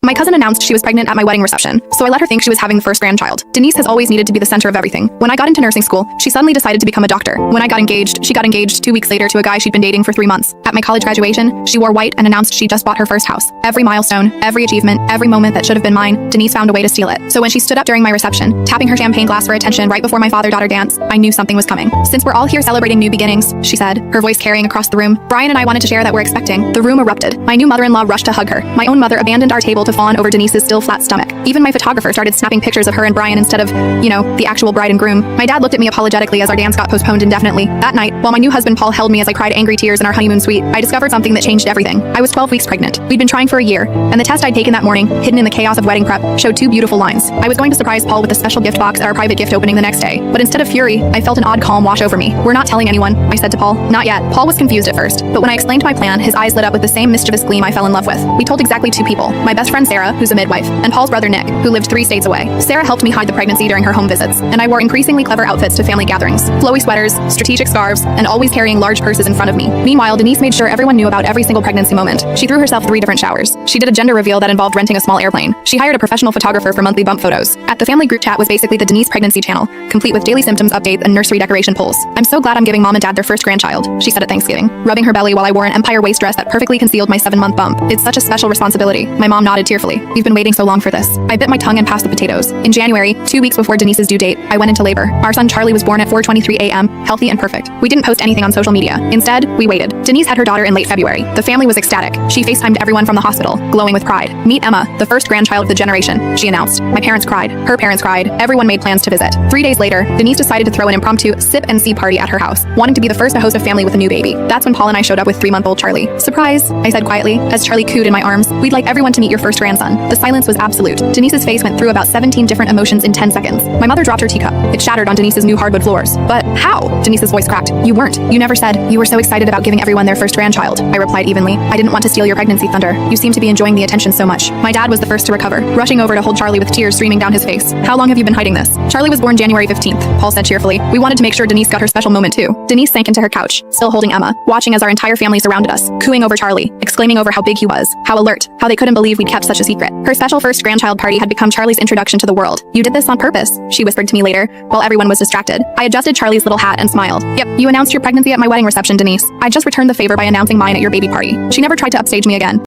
My cousin announced she was pregnant at my wedding reception, so I let her think she was having the first grandchild. Denise has always needed to be the center of everything. When I got into nursing school, she suddenly decided to become a doctor. When I got engaged, she got engaged 2 weeks later to a guy she'd been dating for 3 months. At my college graduation, she wore white and announced she just bought her first house. Every milestone, every achievement, every moment that should have been mine, Denise found a way to steal it. So when she stood up during my reception, tapping her champagne glass for attention right before my father-daughter dance, I knew something was coming. Since we're all here celebrating new beginnings, she said, her voice carrying across the room, Brian and I wanted to share that we're expecting. The room erupted. My new mother-in-law rushed to hug her. My own mother abandoned our table to fawn over Denise's still flat stomach. Even my photographer started snapping pictures of her and Brian instead of, the actual bride and groom. My dad looked at me apologetically as our dance got postponed indefinitely. That night, while my new husband Paul held me as I cried angry tears in our honeymoon suite, I discovered something that changed everything. I was 12 weeks pregnant. We'd been trying for a year, and the test I'd taken that morning, hidden in the chaos of wedding prep, showed 2 beautiful lines. I was going to surprise Paul with a special gift box at our private gift opening the next day, but instead of fury, I felt an odd calm wash over me. We're not telling anyone, I said to Paul. Not yet. Paul was confused at first, but when I explained my plan, his eyes lit up with the same mischievous gleam I fell in love with. We told exactly 2 people, my best friend Sarah, who's a midwife, and Paul's brother Nick, who lived 3 states away. Sarah helped me hide the pregnancy during her home visits, and I wore increasingly clever outfits to family gatherings, flowy sweaters, strategic scarves, and always carrying large purses in front of me. Meanwhile, Denise made sure everyone knew about every single pregnancy moment. She threw herself 3 different showers. She did a gender reveal that involved renting a small airplane. She hired a professional photographer for monthly bump photos. At the family group chat was basically the Denise pregnancy channel, complete with daily symptoms updates and nursery decoration polls. I'm so glad I'm giving mom and dad their first grandchild, she said at Thanksgiving, rubbing her belly while I wore an empire waist dress that perfectly concealed my 7-month bump. It's such a special responsibility. My mom nodded tearfully. We've been waiting so long for this. I bit my tongue and passed the potatoes. In January, 2 weeks before Denise's due date, I went into labor. Our son Charlie was born at 4:23 a.m., healthy and perfect. We didn't post anything on social media. Instead, we waited. Denise had her daughter in late February. The family was ecstatic. She FaceTimed everyone from the hospital, glowing with pride. Meet Emma, the first grandchild of the generation, she announced. My parents cried. Her parents cried. Everyone made plans to visit. 3 days later, Denise decided to throw an impromptu sip and see party at her house, wanting to be the first to host a family with a new baby. That's when Paul and I showed up with 3-month-old Charlie. Surprise, I said quietly, as Charlie cooed in my arms. We'd like everyone to meet your first grandson. The silence was absolute. Denise's face went through about 17 different emotions in 10 seconds. My mother dropped her teacup. It shattered on Denise's new hardwood floors. But how? Denise's voice cracked. You weren't. You never said. You were so excited about giving everyone their first grandchild. I replied evenly. I didn't want to steal your pregnancy thunder. You seem to be enjoying the attention so much. My dad was the first to recover, rushing over to hold Charlie with tears streaming down his face. How long have you been hiding this? Charlie was born January 15th, Paul said cheerfully. We wanted to make sure Denise got her special moment too. Denise sank into her couch, still holding Emma, watching as our entire family surrounded us, cooing over Charlie, exclaiming over how big he was, how alert, how they couldn't believe we'd kept such a secret. Her special first grandchild party had become Charlie's introduction to the world. You did this on purpose, she whispered to me later, while everyone was distracted. I adjusted Charlie's little hat and smiled. Yep, you announced your pregnancy at my wedding reception, Denise. I just returned the favor by announcing mine at your baby party. She never tried to upstage me again.